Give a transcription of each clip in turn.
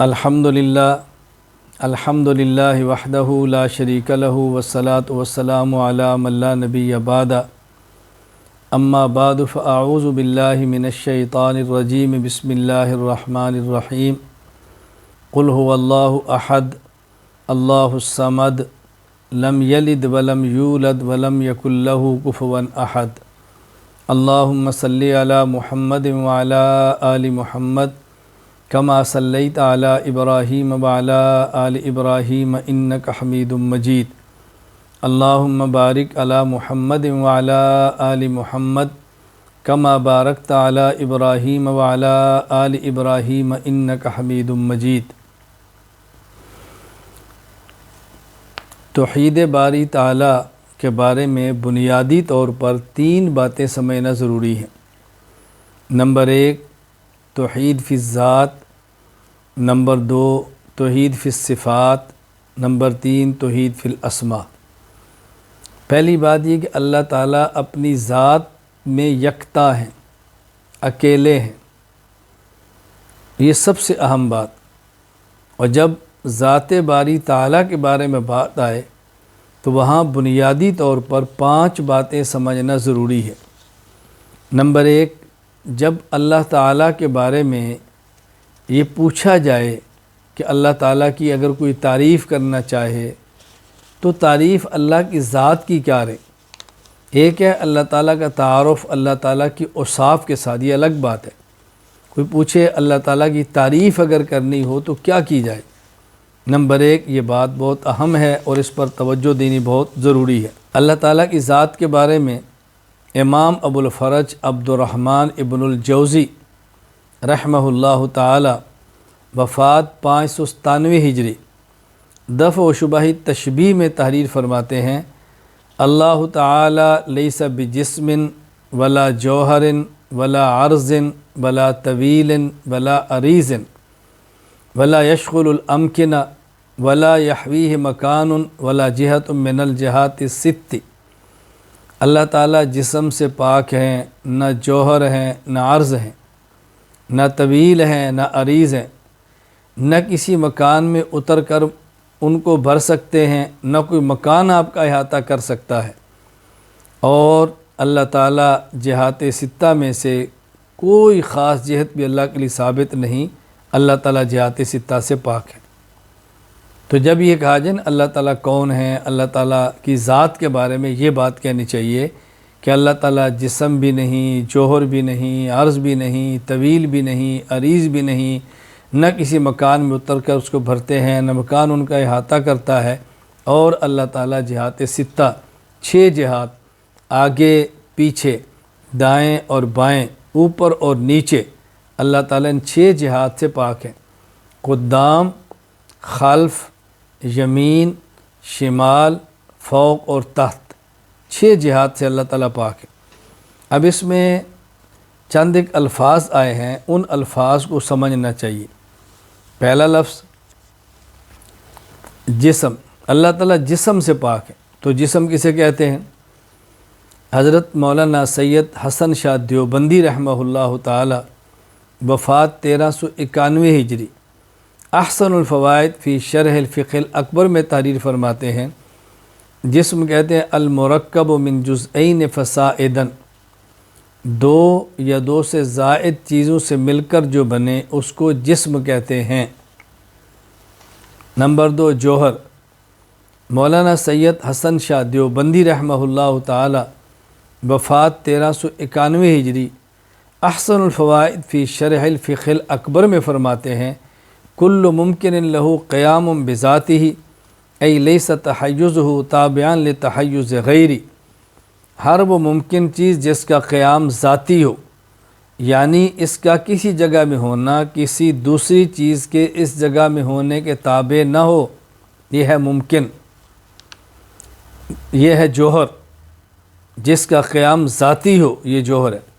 الحمدللہ وحدہ لا شریک لہ والصلاة والسلام علی من لا نبی بعد اما بعد فاعوذ باللہ من الشیطان الرجیم بسم اللہ الرحمن الرحیم قل هو اللہ احد اللہ الصمد لم یلد ولم یولد ولم یکن لہ کفوا احد اللہم صلی علی محمد وعلی آل محمد کما صلیت علی ابراہیم وعلی آل ابراہیم انک حمید مجید اللہم بارک علی محمد وعلی آل محمد کما بارکت علی ابراہیم وعلی آل ابراہیم انک حمید مجید۔ توحید باری تعالیٰ کے بارے میں بنیادی طور پر 3 باتیں سمجھنا ضروری ہیں۔ نمبر 1 توحید فی الذات، نمبر 2 توحید فی الصفات، نمبر 3 توحید فی الاسماء۔ پہلی بات یہ کہ اللہ تعالیٰ اپنی ذات میں یکتا ہیں، اکیلے ہیں، یہ سب سے اہم بات۔ اور جب ذات باری تعالیٰ کے بارے میں بات آئے تو وہاں بنیادی طور پر 5 باتیں سمجھنا ضروری ہے۔ نمبر 1 جب اللہ تعالیٰ کے بارے میں یہ پوچھا جائے کہ اللہ تعالیٰ کی اگر کوئی تعریف کرنا چاہے تو تعریف اللہ کی ذات کی کیا رہے؟ ایک ہے اللہ تعالیٰ کا تعارف اللہ تعالیٰ کی اوصاف کے ساتھ، یہ الگ بات ہے۔ کوئی پوچھے اللہ تعالیٰ کی تعریف اگر کرنی ہو تو کیا کی جائے؟ نمبر 1 یہ بات بہت اہم ہے اور اس پر توجہ دینی بہت ضروری ہے۔ اللہ تعالیٰ کی ذات کے بارے میں امام ابو الفرج عبد الرحمن ابن الجوزی رحمہ اللہ تعالی وفات 597 ہجری دفع و شبہ تشبیہ میں تحریر فرماتے ہیں، اللہ تعالی لیس بجسم ولا جوہر ولا عرض ولا طویل ولا عریض ولا یشغل الامکنہ ولا یحویہ مکان ولا جہت من الجہات الست۔ اللہ تعالیٰ جسم سے پاک ہیں، نہ جوہر ہیں، نہ عرض ہیں، نہ طویل ہیں، نہ عریض ہیں، نہ کسی مکان میں اتر کر ان کو بھر سکتے ہیں، نہ کوئی مکان آپ کا احاطہ کر سکتا ہے۔ اور اللہ تعالیٰ جہات ستہ میں سے کوئی خاص جہت بھی اللہ کے لیے ثابت نہیں، اللہ تعالیٰ جہات ستہ سے پاک ہے۔ تو جب یہ کہا جائے نا اللہ تعالیٰ کون ہے، اللہ تعالیٰ کی ذات کے بارے میں یہ بات کہنی چاہیے کہ اللہ تعالیٰ جسم بھی نہیں، جوہر بھی نہیں، عرض بھی نہیں، طویل بھی نہیں، عریض بھی نہیں، نہ کسی مکان میں اتر کر اس کو بھرتے ہیں، نہ مکان ان کا احاطہ کرتا ہے۔ اور اللہ تعالیٰ جہات ستہ 6 جہات، آگے پیچھے، دائیں اور بائیں، اوپر اور نیچے، اللہ تعالیٰ ان 6 جہات سے پاک ہیں۔ قدام، خلف، یمین، شمال، فوق اور تحت، 6 جہات سے اللہ تعالیٰ پاک ہے۔ اب اس میں چند ایک الفاظ آئے ہیں، ان الفاظ کو سمجھنا چاہیے۔ پہلا لفظ جسم، اللہ تعالیٰ جسم سے پاک ہے۔ تو جسم کسے کہتے ہیں؟ حضرت مولانا سید حسن شاہ دیوبندی رحمہ اللہ تعالی وفات 1391 ہجری احسن الفوائد فی شرح الفقہ الاکبر میں تحریر فرماتے ہیں، جسم کہتے ہیں المرکب من جزئین فزائدا، 2 یا 2 سے زائد چیزوں سے مل کر جو بنے اس کو جسم کہتے ہیں۔ نمبر 2 جوہر، مولانا سید حسن شاہ دیوبندی رحمہ اللہ تعالی وفات 1391 ہجری احسن الفوائد فی شرح الفقہ الاکبر میں فرماتے ہیں، کل ممکن لہ قیام بذاتہ ای لیس تحیزہ تابعا لتحیز غیری، ہر وہ ممکن چیز جس کا قیام ذاتی ہو، یعنی اس کا کسی جگہ میں ہونا کسی دوسری چیز کے اس جگہ میں ہونے کے تابع نہ ہو، یہ ہے ممکن، یہ ہے جوہر، جس کا قیام ذاتی ہو، یہ جوہر ہے۔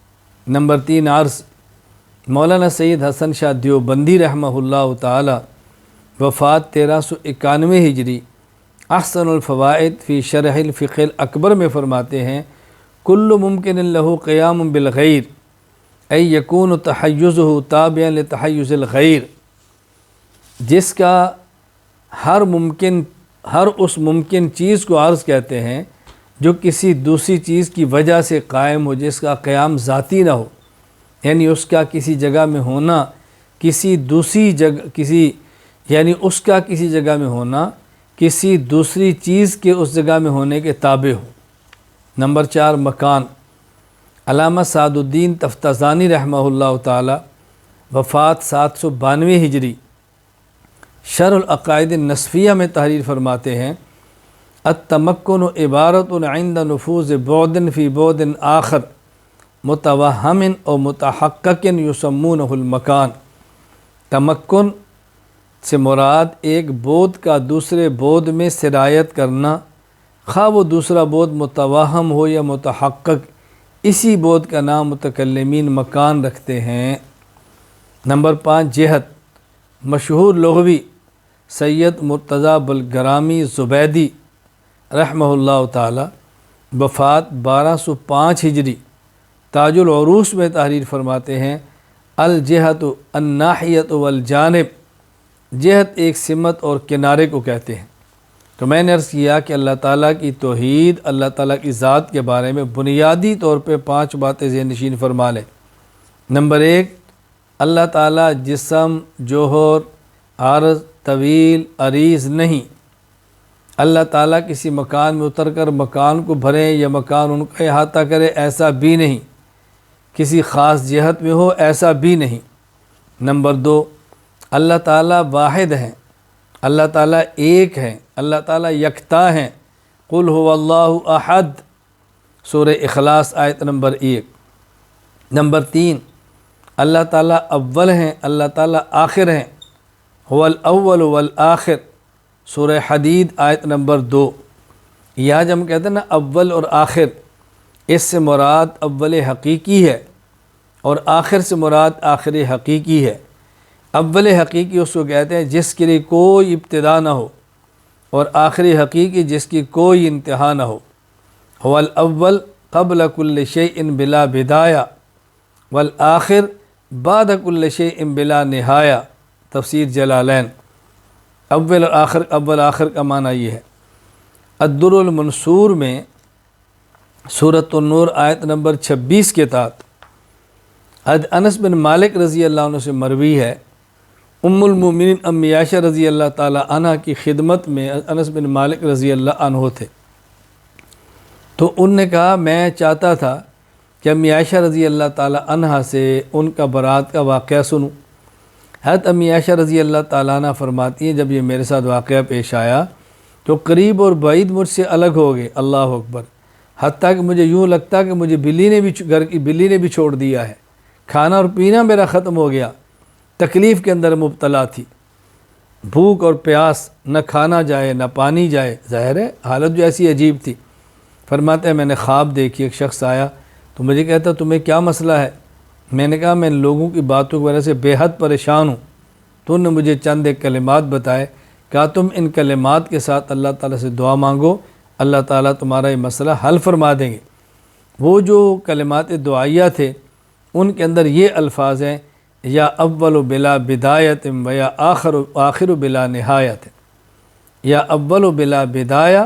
نمبر 3 عرض، مولانا سید حسن شاہ دیوبندی رحمہ اللہ تعالی وفات 1391 ہجری احسن الفوائد فی شرح الفقہ الاکبر میں فرماتے ہیں، کل ممکن لہ قیام بالغیر ای یکون تحیزہ تابعا لتحیز الغیر، جس کا ہر اس ممکن چیز کو عرض کہتے ہیں جو کسی دوسری چیز کی وجہ سے قائم ہو، جس کا قیام ذاتی نہ ہو، یعنی اس کا کسی جگہ میں ہونا کسی دوسری جگہ میں ہونا کسی دوسری چیز کے اس جگہ میں ہونے کے تابع ہو۔ نمبر 4 مکان۔ علامہ سعد الدین تفتازانی رحمہ اللہ تعالی وفات 792 ہجری شرح العقائد النصفیہ میں تحریر فرماتے ہیں، التمکن عبارت عند نفوذ بعد فی بعد آخر متوہم او متحقق یسمونہ المکان۔ تمکن سے مراد ایک بعد کا دوسرے بعد میں سرایت کرنا، خواہ وہ دوسرا بعد متوہم ہو یا متحقق، اسی بعد کا نام متکلمین مکان رکھتے ہیں۔ نمبر 5 جہت۔ مشہور لغوی سید مرتضیٰ بلگرامی زبیدی رحمہ اللہ تعالی وفات 1205 ہجری تاج العروس میں تحریر فرماتے ہیں، الجہت الناحیت والجانب، جہت ایک سمت اور کنارے کو کہتے ہیں۔ تو میں نے عرض کیا کہ اللہ تعالیٰ کی توحید، اللہ تعالیٰ کی ذات کے بارے میں بنیادی طور پہ 5 باتیں ذہن نشین فرما لیں۔ نمبر 1، اللہ تعالیٰ جسم، جوہر، عرض، طویل، عریض نہیں۔ اللہ تعالیٰ کسی مکان میں اتر کر مکان کو بھریں یا مکان ان کا احاطہ کرے، ایسا بھی نہیں۔ کسی خاص جہت میں ہو، ایسا بھی نہیں۔ نمبر 2، اللہ تعالیٰ واحد ہیں، اللہ تعالیٰ ایک ہیں، اللہ تعالیٰ یکتا ہیں۔ قل هو اللہ احد، سورہ اخلاص آیت نمبر 1۔ نمبر 3، اللہ تعالیٰ اول ہیں، اللہ تعالیٰ آخر ہیں۔ هو الاول والآخر، سورہ حدید آیت نمبر 2۔ یہاں جب ہم کہتے ہیں نا اول اور آخر، اس سے مراد اول حقیقی ہے اور آخر سے مراد آخر حقیقی ہے۔ اول حقیقی اس کو کہتے ہیں جس کے لیے کوئی ابتدا نہ ہو، اور آخری حقیقی جس کی کوئی انتہا نہ ہو۔ هو الاول قبل كل شيء بلا بدایہ والآخر بعد كل شيء بلا نہایہ، تفسیر جلالین۔ اول آخر کا معنی یہ ہے۔ الدر المنصور میں سورۃ النور آیت نمبر 26 کے تحت انس بن مالک رضی اللہ عنہ سے مروی ہے، ام المومنین امی عائشہ رضی اللہ تعالی عنہ کی خدمت میں انس بن مالک رضی اللہ عنہ تھے، تو ان نے کہا میں چاہتا تھا کہ امی عائشہ رضی اللہ تعالی عنہ سے ان کا برات کا واقعہ سنوں۔ حضرت امی عائشہ رضی اللہ تعالیٰ عنہ فرماتی ہیں جب یہ میرے ساتھ واقعہ پیش آیا تو قریب اور بعید مجھ سے الگ ہو گئے، اللہ اکبر، حتیٰ کہ مجھے یوں لگتا کہ مجھے گھر کی بلی نے بھی چھوڑ دیا ہے، کھانا اور پینا میرا ختم ہو گیا، تکلیف کے اندر مبتلا تھی، بھوک اور پیاس، نہ کھانا جائے نہ پانی جائے، ظاہر ہے حالت جو ایسی عجیب تھی۔ فرماتے ہیں میں نے خواب دیکھی، ایک شخص آیا تو مجھے کہتا تمہیں کیا مسئلہ ہے؟ میں نے کہا میں ان لوگوں کی باتوں کی وجہ سے بے حد پریشان ہوں۔ تو انہوں نے مجھے چند ایک کلمات بتائے، کہا تم ان کلمات کے ساتھ اللہ تعالیٰ سے دعا مانگو، اللہ تعالیٰ تمہارا یہ مسئلہ حل فرما دیں گے۔ وہ جو کلمات دعائیہ تھے ان کے اندر یہ الفاظ ہیں، یا اول بلا بدایت و یا آخر بلا نہایت، یا اول بلا بدایہ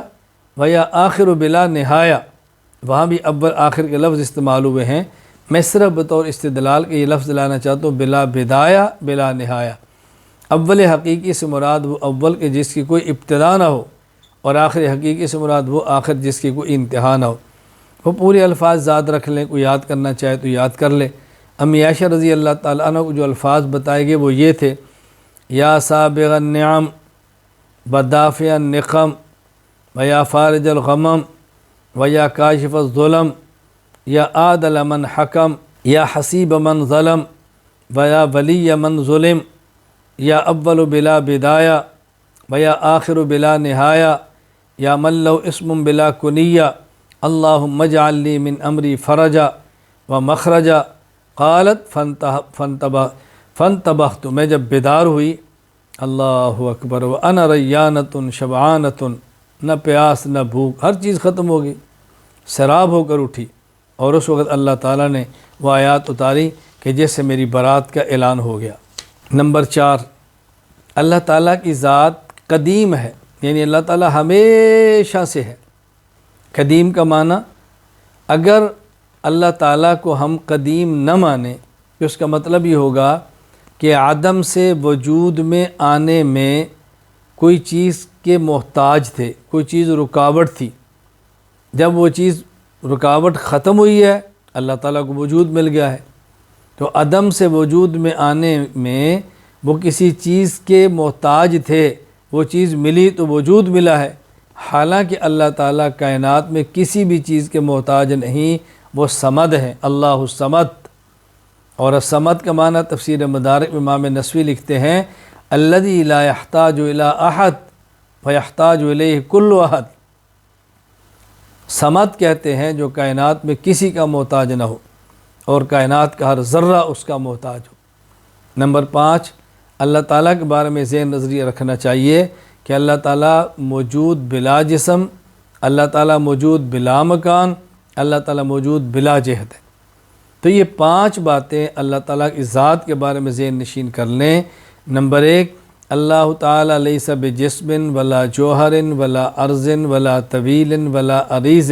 و یا آخر بلا نہایہ، وہاں بھی اول آخر کے لفظ استعمال ہوئے ہیں۔ میں صرف بطور استدلال کے یہ لفظ لانا چاہتا ہوں، بلا بدایہ بلا نہایہ۔ اول حقیقی سے مراد وہ اول کے جس کی کوئی ابتدا نہ ہو، اور آخر حقیقی سے مراد وہ آخر جس کی کوئی انتہا نہ ہو۔ وہ پورے الفاظ یاد رکھ لیں، کوئی یاد کرنا چاہے تو یاد کر لیں۔ امی عائشہ رضی اللہ تعالیٰ عنہ کو جو الفاظ بتائے گئے وہ یہ تھے، یا سابغ النعم بدافع النقم و یا فارج الغمم و یا کاشف الظلم یا عادل من حکم یا حسیب من ظلم و یا ولی من ظلم یا اول بلا بدایہ و یا آخر بلا نہایہ یا من لو اسم بلا کنیہ اللہم اجعل لی من امری فرجا و مخرجا۔ قالت فانتبہت، میں جب بیدار ہوئی، اللہ اکبر، وانا ریانۃ شبعانۃ، نہ پیاس نہ بھوک، ہر چیز ختم ہو گئی، سراب ہو کر اٹھی، اور اس وقت اللہ تعالیٰ نے وہ آیات اتاری کہ جس سے میری برات کا اعلان ہو گیا۔ نمبر 4، اللہ تعالیٰ کی ذات قدیم ہے، یعنی اللہ تعالیٰ ہمیشہ سے ہے۔ قدیم کا معنی، اگر اللہ تعالیٰ کو ہم قدیم نہ مانیں تو اس کا مطلب یہ ہوگا کہ عدم سے وجود میں آنے میں کوئی چیز کے محتاج تھے، کوئی چیز رکاوٹ تھی، جب وہ چیز رکاوٹ ختم ہوئی ہے اللہ تعالیٰ کو وجود مل گیا ہے۔ تو عدم سے وجود میں آنے میں وہ کسی چیز کے محتاج تھے، وہ چیز ملی تو وجود ملا ہے، حالانکہ اللہ تعالیٰ کائنات میں کسی بھی چیز کے محتاج نہیں، وہ صمد ہے، اللہ الصمد۔ اور الصمد کا معنی تفسیر مدارک میں امام نسوی لکھتے ہیں الذی لا یحتاج الی احد فیحتاج الیہ کل احد۔ صمد کہتے ہیں جو کائنات میں کسی کا محتاج نہ ہو اور کائنات کا ہر ذرہ اس کا محتاج ہو۔ نمبر 5، اللہ تعالیٰ کے بارے میں ذہن نظریہ رکھنا چاہیے کہ اللہ تعالیٰ موجود بلا جسم، اللہ تعالیٰ موجود بلا مکان، اللہ تعالیٰ موجود بلا جہت ہے۔ تو یہ 5 باتیں اللہ تعالیٰ کی ذات کے بارے میں ذہن نشین کر لیں۔ نمبر 1، اللہ تعالیٰ لیس بجسم ولا جوہر ولا ارض ولا طویل ولا عریض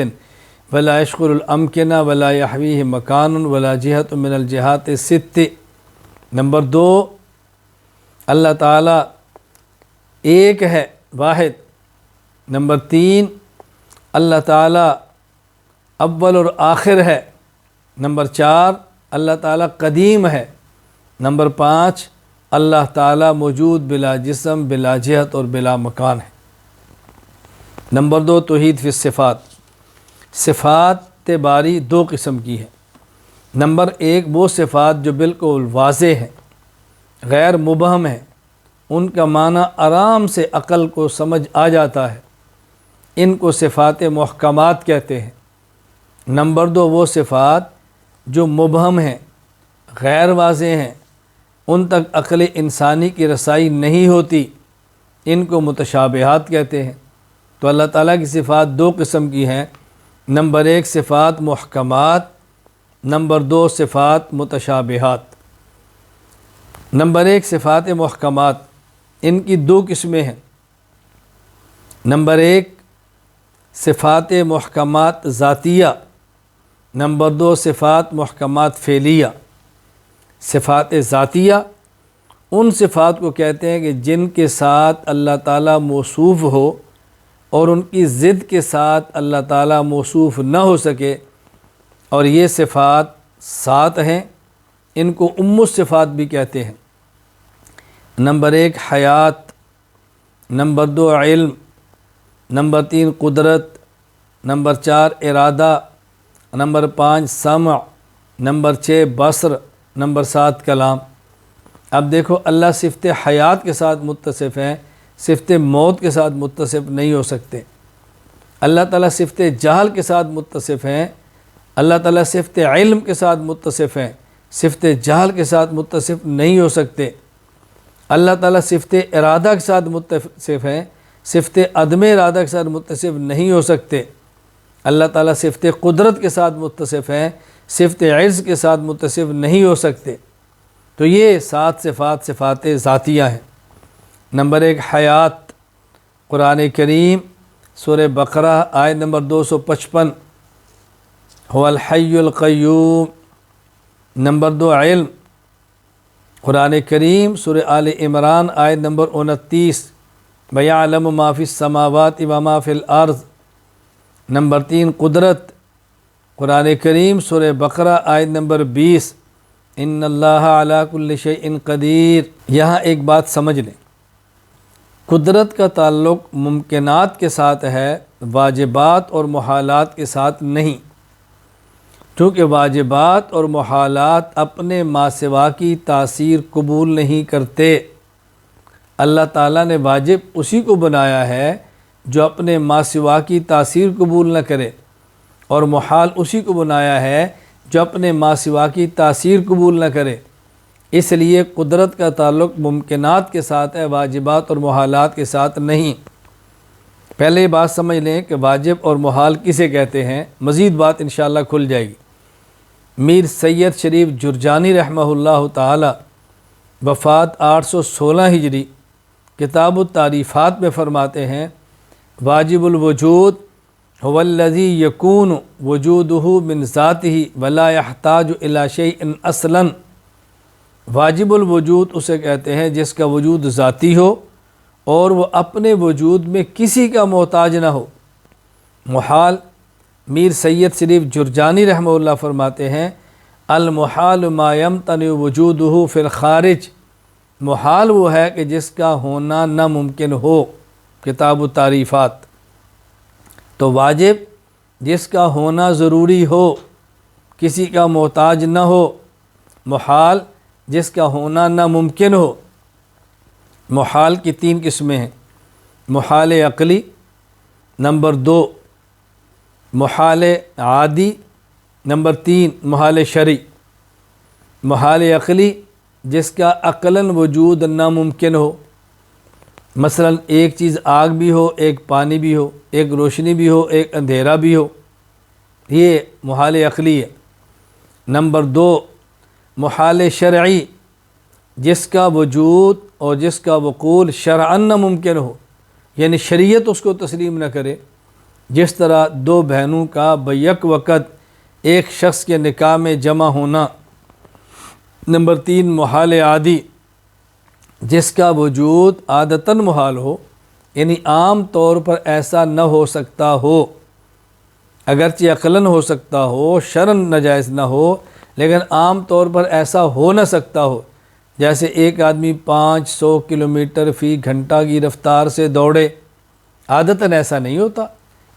ولا یشغل الامکنہ ولا یحویہ مکان ولا جہت من الجہات الست۔ نمبر 2، اللہ تعالیٰ ایک ہے، واحد۔ نمبر 3، اللہ تعالیٰ اول اور آخر ہے۔ نمبر 4، اللہ تعالیٰ قدیم ہے۔ نمبر 5، اللہ تعالیٰ موجود بلا جسم، بلا جہت اور بلا مکان ہے۔ نمبر 2، توحید فی الصفات۔ صفات باری 2 قسم کی ہے۔ نمبر 1، وہ صفات جو بالکل واضح ہیں، غیر مبہم ہیں، ان کا معنی آرام سے عقل کو سمجھ آ جاتا ہے، ان کو صفات محکمات کہتے ہیں۔ نمبر 2، وہ صفات جو مبہم ہیں، غیر واضح ہیں، ان تک عقل انسانی کی رسائی نہیں ہوتی، ان کو متشابہات کہتے ہیں۔ تو اللہ تعالیٰ کی صفات 2 قسم کی ہیں۔ نمبر 1، صفات محکمات۔ نمبر 2، صفات متشابہات۔ نمبر 1، صفات محکمات، ان کی 2 قسمیں ہیں۔ نمبر 1، صفات محکمات ذاتیہ۔ نمبر 2، صفات محکمات فعلیہ۔ صفات ذاتیہ ان صفات کو کہتے ہیں کہ جن کے ساتھ اللہ تعالیٰ موصوف ہو اور ان کی ضد کے ساتھ اللہ تعالیٰ موصوف نہ ہو سکے، اور یہ صفات 7 ہیں، ان کو الصفات بھی کہتے ہیں۔ نمبر 1، حیات۔ نمبر 2، علم۔ نمبر 3، قدرت۔ نمبر 4، ارادہ۔ نمبر 5، سمع۔ نمبر 6، بصر۔ نمبر 7، کلام۔ اب دیکھو، اللہ صفت حیات کے ساتھ متصف ہیں، صفت موت کے ساتھ متصف نہیں ہو سکتے۔ اللہ تعالیٰ صفت جہل کے ساتھ متصف ہیں، اللہ تعالیٰ صفت علم کے ساتھ متصف ہیں، صفت جہل کے ساتھ متصف نہیں ہو سکتے۔ اللہ تعالیٰ صفت ارادہ کے ساتھ متصف ہیں، صفت عدم ارادہ کے ساتھ متصف نہیں ہو سکتے۔ اللہ تعالیٰ صفت قدرت کے ساتھ متصف ہیں، صفت عجز کے ساتھ متصف نہیں ہو سکتے۔ تو یہ 7 صفات صفات ذاتیہ ہیں۔ نمبر 1، حیات۔ قرآن کریم سورہ بقرہ آیت نمبر 255، هو الحی القیوم۔ نمبر 2، علم۔ قرآن کریم سورہ آل عمران آیت نمبر 29، وَيَعْلَمُ مَا فِي السَّمَاوَاتِ وَمَا فِي الْأَرْضِ۔ نمبر 3، قدرت۔ قرآن کریم سورہ بقرہ آیت نمبر 20، ان اللہ علی کل شیء قدیر۔ یہاں ایک بات سمجھ لیں، قدرت کا تعلق ممکنات کے ساتھ ہے، واجبات اور محالات کے ساتھ نہیں، کیونکہ واجبات اور محالات اپنے ما سوا کی تاثیر قبول نہیں کرتے۔ اللہ تعالیٰ نے واجب اسی کو بنایا ہے جو اپنے ما سوا کی تاثیر قبول نہ کرے، اور محال اسی کو بنایا ہے جو اپنے ما سوا کی تاثیر قبول نہ کرے۔ اس لیے قدرت کا تعلق ممکنات کے ساتھ ہے، واجبات اور محالات کے ساتھ نہیں۔ پہلے یہ بات سمجھ لیں کہ واجب اور محال کسے کہتے ہیں، مزید بات انشاءاللہ کھل جائے گی۔ میر سید شریف جرجانی رحمہ اللہ تعالی، وفات 816 ہجری، کتاب التعریفات میں فرماتے ہیں واجب الوجود هو الذی یکون وجودہ من ذاتہ ولا یحتاج الی شیء اصلا۔ واجب الوجود اسے کہتے ہیں جس کا وجود ذاتی ہو اور وہ اپنے وجود میں کسی کا محتاج نہ ہو۔ محال، میر سید شریف جرجانی رحمہ اللہ فرماتے ہیں المحال ما یمتنع وجودہ فی الخارج، محال وہ ہے کہ جس کا ہونا ناممکن ہو۔ کتاب التعریفات۔ تو واجب جس کا ہونا ضروری ہو، کسی کا محتاج نہ ہو۔ محال جس کا ہونا ناممکن ہو۔ محال کی 3 قسمیں ہیں، محال عقلی، نمبر 2 محال عادی، نمبر 3 محال شرعی۔ محال عقلی جس کا عقلاً وجود ناممکن ہو، مثلا ایک چیز آگ بھی ہو، ایک پانی بھی ہو، ایک روشنی بھی ہو، ایک اندھیرا بھی ہو، یہ محال عقلی ہے۔ نمبر 2 محال شرعی جس کا وجود اور جس کا وقوع شرعاً ناممکن ہو، یعنی شریعت اس کو تسلیم نہ کرے، جس طرح 2 بہنوں کا بیک وقت ایک شخص کے نکاح میں جمع ہونا۔ نمبر 3 محال عادی جس کا وجود عادتاً محال ہو، یعنی عام طور پر ایسا نہ ہو سکتا ہو، اگرچہ عقلاً ہو سکتا ہو، شرعاً ناجائز نہ ہو، لیکن عام طور پر ایسا ہو نہ سکتا ہو، جیسے ایک آدمی 500 کلومیٹر فی گھنٹہ کی رفتار سے دوڑے، عادتاً ایسا نہیں ہوتا،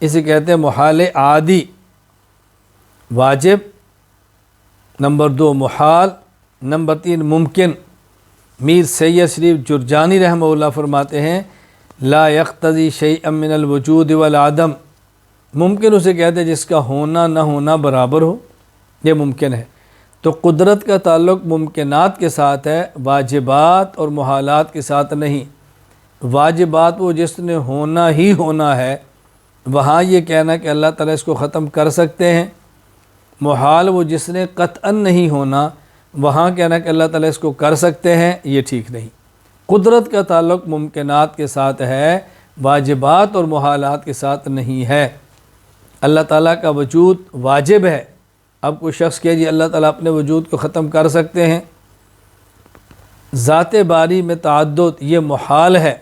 اسے کہتے ہیں محال عادی۔ واجب، نمبر 2 محال، نمبر 3 ممکن۔ میر سید شریف جرجانی رحمہ اللہ فرماتے ہیں لا یقتضی شیئا من الوجود والعدم، ممکن اسے کہتے ہیں جس کا ہونا نہ ہونا برابر ہو، یہ ممکن ہے۔ تو قدرت کا تعلق ممکنات کے ساتھ ہے، واجبات اور محالات کے ساتھ نہیں۔ واجبات وہ جس نے ہونا ہی ہونا ہے، وہاں یہ کہنا کہ اللہ تعالیٰ اس کو ختم کر سکتے ہیں۔ محال وہ جس نے قطعاً نہیں ہونا، وہاں کہنا کہ اللہ تعالیٰ اس کو کر سکتے ہیں، یہ ٹھیک نہیں۔ قدرت کا تعلق ممکنات کے ساتھ ہے، واجبات اور محالات کے ساتھ نہیں ہے۔ اللہ تعالیٰ کا وجود واجب ہے۔ اب کوئی شخص کہ جی اللہ تعالیٰ اپنے وجود کو ختم کر سکتے ہیں، ذات باری میں تعدد، یہ محال ہے۔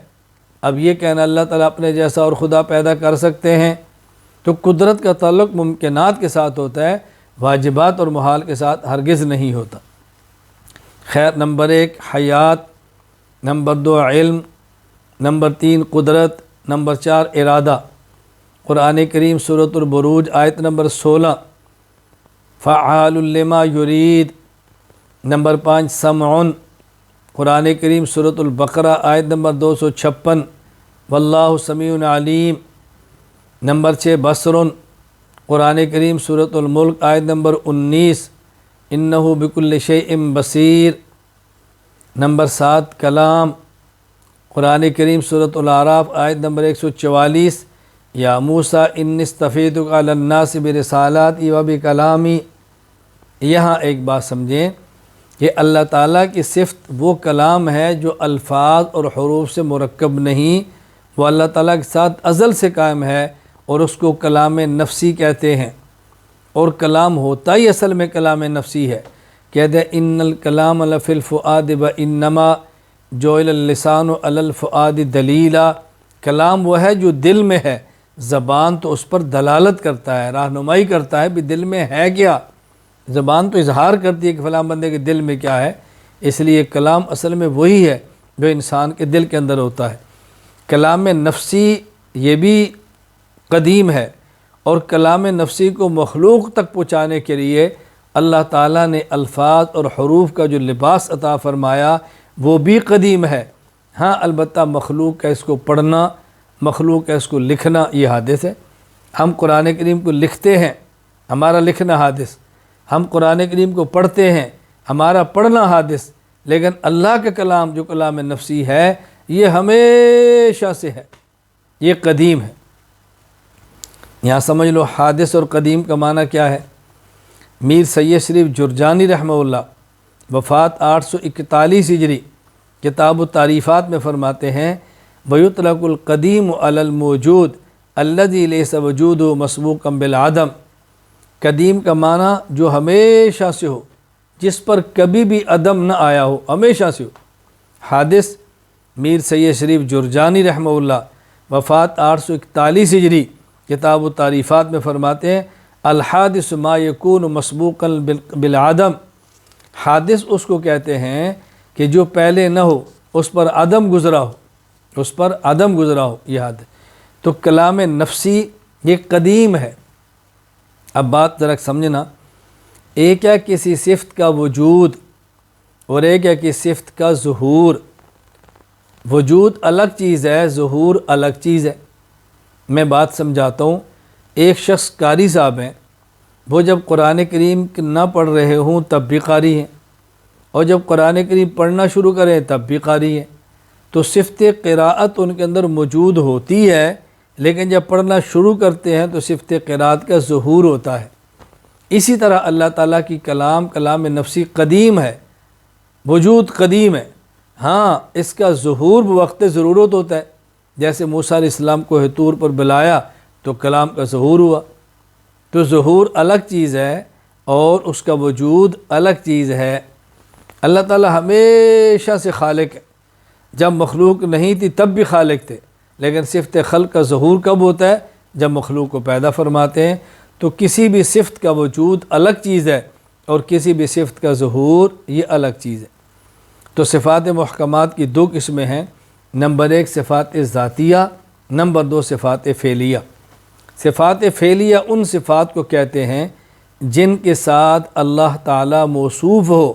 اب یہ کہنا اللہ تعالیٰ اپنے جیسا اور خدا پیدا کر سکتے ہیں، تو قدرت کا تعلق ممکنات کے ساتھ ہوتا ہے، واجبات اور محال کے ساتھ ہرگز نہیں ہوتا۔ خیر، نمبر 1 حیات، نمبر 2 علم، نمبر 3 قدرت، نمبر 4 ارادہ۔ قرآن کریم سورۃ البروج آیت نمبر 16 فعال لما یرید۔ نمبر 5 سمع۔ قرآن کریم سورۃ البقرہ آیت نمبر 256 واللہ سمیع علیم۔ نمبر 6 بصر۔ قرآن کریم سورۃ الملک آیت نمبر 19 انہ بکل شیء بصیر۔ نمبر 7 کلام۔ قرآن کریم سورۃ الاعراف آیت نمبر 144 یا موسیٰ انی اصطفیتک علی الناس برسالاتی و بکلامی۔ یہاں ایک بات سمجھیں کہ اللہ تعالیٰ کی صفت وہ کلام ہے جو الفاظ اور حروف سے مرکب نہیں، وہ اللہ تعالیٰ کے ساتھ ازل سے قائم ہے، اور اس کو کلام نفسی کہتے ہیں، اور کلام ہوتا ہی اصل میں کلام نفسی ہے۔ کہتے ہیں ان الکلام لفی الفؤاد وانما جعل اللسان علی الفؤاد دلیلا، کلام وہ ہے جو دل میں ہے، زبان تو اس پر دلالت کرتا ہے، رہنمائی کرتا ہے بھی دل میں ہے کیا، زبان تو اظہار کرتی ہے کہ فلاں بندے کے دل میں کیا ہے، اس لیے کلام اصل میں وہی ہے جو انسان کے دل کے اندر ہوتا ہے۔ کلام نفسی یہ بھی قدیم ہے، اور کلام نفسی کو مخلوق تک پہنچانے کے لیے اللہ تعالیٰ نے الفاظ اور حروف کا جو لباس عطا فرمایا وہ بھی قدیم ہے۔ ہاں البتہ مخلوق کا اس کو پڑھنا، مخلوق کا اس کو لکھنا یہ حادث ہے۔ ہم قرآن کریم کو لکھتے ہیں، ہمارا لکھنا حادث، ہم قرآن کریم کو پڑھتے ہیں، ہمارا پڑھنا حادث، لیکن اللہ کا کلام جو کلام نفسی ہے یہ ہمیشہ سے ہے، یہ قدیم ہے۔ یہاں سمجھ لو حادث اور قدیم کا معنی کیا ہے۔ میر سید شریف جرجانی رحمہ اللہ وفات 841 ہجری کتاب التعریفات میں فرماتے ہیں وَيُطْلَقُ الْقَدِيمُ عَلَى الْمَوْجُودِ الَّذِي لَيْسَ وُجُودُهُ مَسْبُوقًا بِالْعَدَمِ۔ قدیم کا معنی جو ہمیشہ سے ہو، جس پر کبھی بھی عدم نہ آیا ہو، ہمیشہ سے ہو۔ حادث میر سید شریف جرجانی رحمہ اللہ وفات 841 ہجری کتاب التعریفات میں فرماتے ہیں الحادث ما یکون مسبوقا بالعدم۔ حادث اس کو کہتے ہیں کہ جو پہلے نہ ہو، اس پر عدم گزرا ہو، اس پر عدم گزرا ہو، یہ حادث۔ تو کلام نفسی یہ قدیم ہے۔ اب بات ذرا سمجھنا، ایک ہے کسی صفت کا وجود اور ایک ہے کسی صفت کا ظہور۔ وجود الگ چیز ہے، ظہور الگ چیز ہے۔ میں بات سمجھاتا ہوں۔ ایک شخص قاری صاحب ہیں، وہ جب قرآن کریم نہ پڑھ رہے ہوں تب بھی قاری ہیں، اور جب قرآن کریم پڑھنا شروع کریں تب بھی قاری ہیں۔ تو صفت قراءت ان کے اندر موجود ہوتی ہے، لیکن جب پڑھنا شروع کرتے ہیں تو صفت قراءت کا ظہور ہوتا ہے۔ اسی طرح اللہ تعالیٰ کی کلام نفسی قدیم ہے، وجود قدیم ہے، ہاں اس کا ظہور بوقت ضرورت ہوتا ہے۔ جیسے موسیٰ علیہ السلام کو طور پر بلایا تو کلام کا ظہور ہوا۔ تو ظہور الگ چیز ہے اور اس کا وجود الگ چیز ہے۔ اللہ تعالیٰ ہمیشہ سے خالق ہے، جب مخلوق نہیں تھی تب بھی خالق تھے، لیکن صفت خلق کا ظہور کب ہوتا ہے؟ جب مخلوق کو پیدا فرماتے ہیں۔ تو کسی بھی صفت کا وجود الگ چیز ہے اور کسی بھی صفت کا ظہور یہ الگ چیز ہے۔ تو صفات محکمات کی 2 قسمیں ہیں، نمبر 1 صفات ذاتیہ، نمبر 2 صفات فعلیہ۔ صفات فعلیہ ان صفات کو کہتے ہیں جن کے ساتھ اللہ تعالیٰ موصوف ہو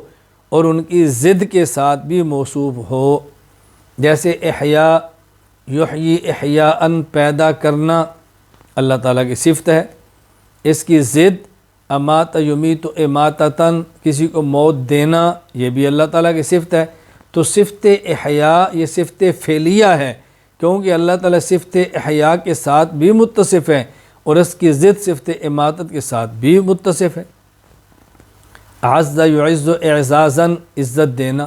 اور ان کی ضد کے ساتھ بھی موصوف ہو۔ جیسے احیاء، یحیی احیاءً، پیدا کرنا اللہ تعالیٰ کی صفت ہے۔ اس کی ضد امات یمیت اماتتاً، کسی کو موت دینا، یہ بھی اللہ تعالیٰ کی صفت ہے۔ تو صفت احیاء یہ صفت فعلیہ ہے، کیونکہ اللہ تعالیٰ صفت احیاء کے ساتھ بھی متصف ہے اور اس کی ضد صفت اماتت کے ساتھ بھی متصف ہے۔ اعز یعز اعزازاً، عزت دینا،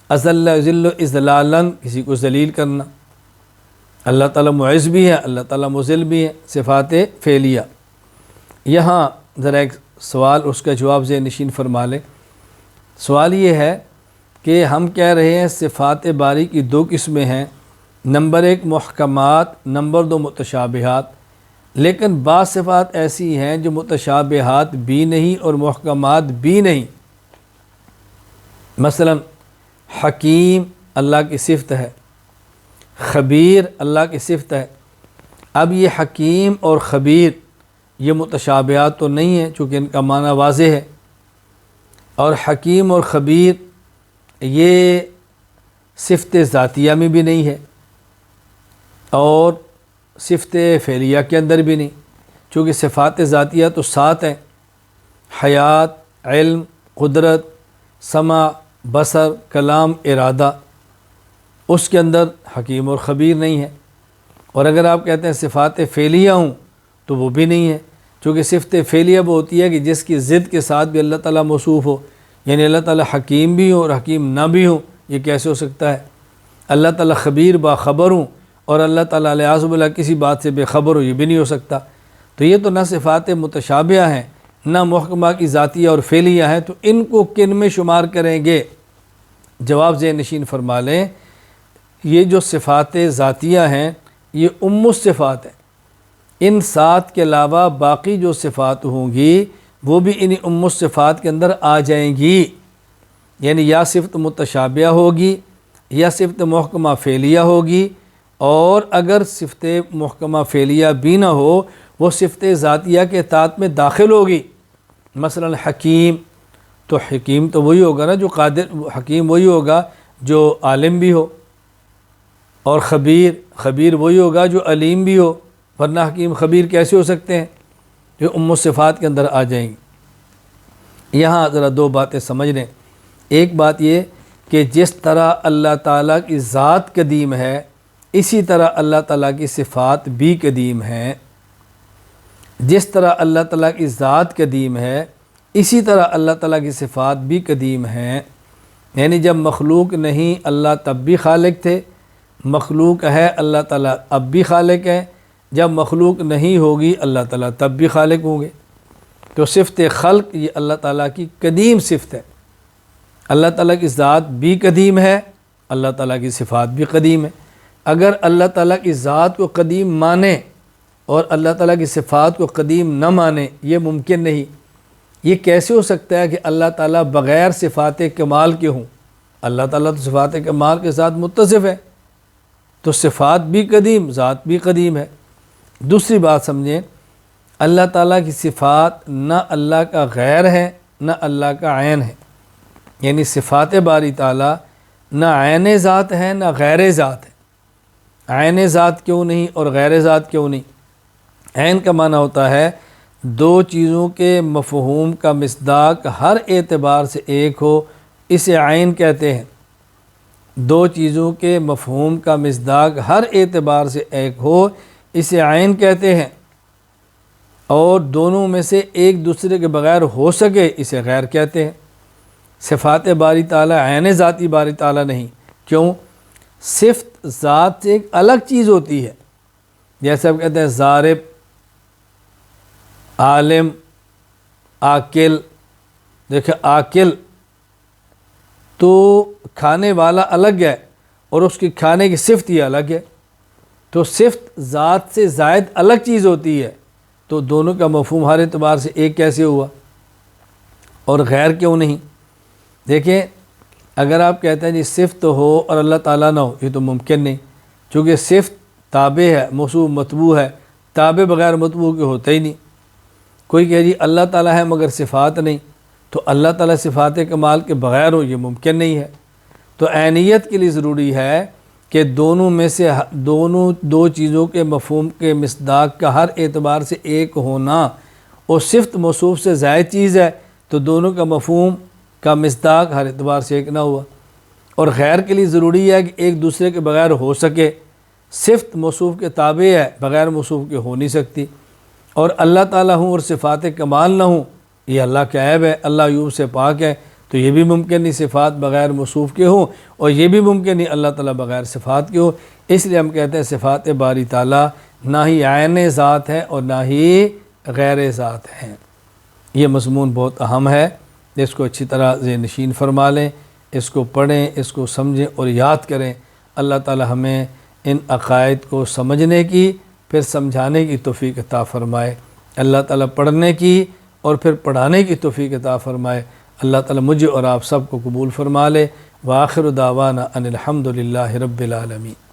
اذل یذل اذلالاً، کسی کو ذلیل کرنا۔ اللہ تعالیٰ معز بھی ہے، اللہ تعالیٰ مذل بھی ہے، صفات فعلیہ۔ یہاں ذرا ایک سوال، اس کا جواب ذہن نشین فرما لیں۔ سوال یہ ہے کہ ہم کہہ رہے ہیں صفات باری کی 2 قسمیں ہیں، نمبر 1 محکمات، نمبر 2 متشابہات، لیکن بعض صفات ایسی ہیں جو متشابہات بھی نہیں اور محکمات بھی نہیں۔ مثلا حکیم اللہ کی صفت ہے، خبیر اللہ کی صفت ہے۔ اب یہ حکیم اور خبیر یہ متشابہات تو نہیں ہیں چونکہ ان کا معنی واضح ہے، اور حکیم اور خبیر یہ صفت ذاتیہ میں بھی نہیں ہے اور صفت فعلیہ کے اندر بھی نہیں، چونکہ صفات ذاتیہ تو 7 ہیں، حیات، علم، قدرت، سمع، بصر، کلام، ارادہ۔ اس کے اندر حکیم اور خبیر نہیں ہے۔ اور اگر آپ کہتے ہیں صفات فعلیہ ہوں تو وہ بھی نہیں ہے، چونکہ صفت فعلیہ وہ ہوتی ہے کہ جس کی ضد کے ساتھ بھی اللہ تعالیٰ موصوف ہو، یعنی اللہ تعالیٰ حکیم بھی ہوں اور حکیم نہ بھی ہوں، یہ کیسے ہو سکتا ہے؟ اللہ تعالیٰ خبیر باخبر ہوں اور اللہ تعالیٰ علیہ باللہ کسی بات سے بے خبر ہو، یہ بھی نہیں ہو سکتا۔ تو یہ تو نہ صفات متشابہہ ہیں نہ محکمہ کی ذاتیہ اور فعلیہ ہیں، تو ان کو کن میں شمار کریں گے؟ جواب ذہن نشین فرما لیں، یہ جو صفات ذاتیہ ہیں یہ الصفات ہیں۔ ان 7 کے علاوہ باقی جو صفات ہوں گی وہ بھی ان الصفات کے اندر آ جائیں گی، یعنی یا صفت متشابہہ ہوگی یا صفت محکمہ فعلیہ ہوگی، اور اگر صفت محکمہ فعلیہ بھی نہ ہو وہ صفت ذاتیہ کے تحت میں داخل ہوگی۔ مثلا حکیم، تو حکیم تو وہی ہوگا نا جو قادر، حکیم وہی ہوگا جو عالم بھی ہو، اور خبیر وہی ہوگا جو علیم بھی ہو، ورنہ حکیم خبیر کیسے ہو سکتے ہیں؟ جو الصفات کے اندر آ جائیں گی۔ یہاں ذرا 2 باتیں سمجھ لیں۔ ایک بات یہ کہ جس طرح اللہ تعالیٰ کی ذات قدیم ہے اسی طرح اللہ تعالیٰ کی صفات بھی قدیم ہیں۔ جس طرح اللہ تعالیٰ کی ذات قدیم ہے اسی طرح اللہ تعالیٰ کی صفات بھی قدیم ہیں۔ یعنی جب مخلوق نہیں اللہ تب بھی خالق تھے، مخلوق ہے اللہ تعالیٰ اب بھی خالق ہے، جب مخلوق نہیں ہوگی اللہ تعالیٰ تب بھی خالق ہوں گے۔ تو صفت خلق یہ اللہ تعالیٰ کی قدیم صفت ہے۔ اللہ تعالیٰ کی ذات بھی قدیم ہے، اللہ تعالیٰ کی صفات بھی قدیم ہے۔ اگر اللہ تعالیٰ کی ذات کو قدیم مانے اور اللہ تعالیٰ کی صفات کو قدیم نہ مانے، یہ ممکن نہیں۔ یہ کیسے ہو سکتا ہے کہ اللہ تعالیٰ بغیر صفات کمال کے ہوں؟ اللہ تعالیٰ تو صفات کمال کے ساتھ متصف ہے، تو صفات بھی قدیم، ذات بھی قدیم ہے۔ دوسری بات سمجھیں، اللہ تعالیٰ کی صفات نہ اللہ کا غیر ہے نہ اللہ کا عین ہے، یعنی صفات باری تعالیٰ نہ عین ذات ہے نہ غیر ذات ہے۔ عین ذات کیوں نہیں اور غیر ذات کیوں نہیں؟ عین کا معنی ہوتا ہے دو چیزوں کے مفہوم کا مصداق ہر اعتبار سے ایک ہو، اسے عین کہتے ہیں۔ دو چیزوں کے مفہوم کا مصداق ہر اعتبار سے ایک ہو، اسے عین کہتے ہیں، اور دونوں میں سے ایک دوسرے کے بغیر ہو سکے اسے غیر کہتے ہیں۔ صفات باری تعالیٰ عین ذاتی باری تعالیٰ نہیں۔ کیوں؟ صفت ذات سے ایک الگ چیز ہوتی ہے، جیسے آپ کہتے ہیں ضارب، عالم، عاقل۔ دیکھیں عاقل تو کھانے والا الگ ہے اور اس کی کھانے کی صفت ہی الگ ہے، تو صفت ذات سے زائد الگ چیز ہوتی ہے، تو دونوں کا مفہوم ہر اعتبار سے ایک کیسے ہوا اور غیر کیوں نہیں؟ دیکھیں اگر آپ کہتے ہیں جی صفت ہو اور اللہ تعالیٰ نہ ہو، یہ تو ممکن نہیں، چونکہ صفت تابع ہے، موصوف مطبوع ہے، تابع بغیر مطبوع کے ہوتا ہی نہیں۔ کوئی کہے جی اللہ تعالیٰ ہے مگر صفات نہیں، تو اللہ تعالیٰ صفات کمال کے بغیر ہو، یہ ممکن نہیں ہے۔ تو عینیت کے لیے ضروری ہے کہ دونوں میں سے دو چیزوں کے مفہوم کے مصداق کا ہر اعتبار سے ایک ہونا، اور صفت موصوف سے زائد چیز ہے تو دونوں کا مفہوم کا مصداق ہر اعتبار سے ایک نہ ہوا۔ اور غیر کے لیے ضروری ہے کہ ایک دوسرے کے بغیر ہو سکے، صفت موصوف کے تابع ہے، بغیر موصوف کے ہو نہیں سکتی۔ اور اللہ تعالیٰ ہوں اور صفات کمال نہ ہوں، یہ اللہ کا عیب ہے، اللہ عیوب سے پاک ہے، تو یہ بھی ممکن نہیں صفات بغیر موصوف کے ہوں، اور یہ بھی ممکن نہیں اللہ تعالیٰ بغیر صفات کے ہو۔ اس لیے ہم کہتے ہیں صفات باری تعالیٰ نہ ہی عین ذات ہے اور نہ ہی غیر ذات ہیں۔ یہ مضمون بہت اہم ہے، اس کو اچھی طرح ذہن نشین فرما لیں، اس کو پڑھیں، اس کو سمجھیں اور یاد کریں۔ اللہ تعالیٰ ہمیں ان عقائد کو سمجھنے کی پھر سمجھانے کی توفیق عطا فرمائے۔ اللہ تعالیٰ پڑھنے کی اور پھر پڑھانے کی توفیق عطا فرمائے۔ اللہ تعالیٰ مجھے اور آپ سب کو قبول فرما لے۔ وآخر دعوانا ان الحمد للہ رب العالمین۔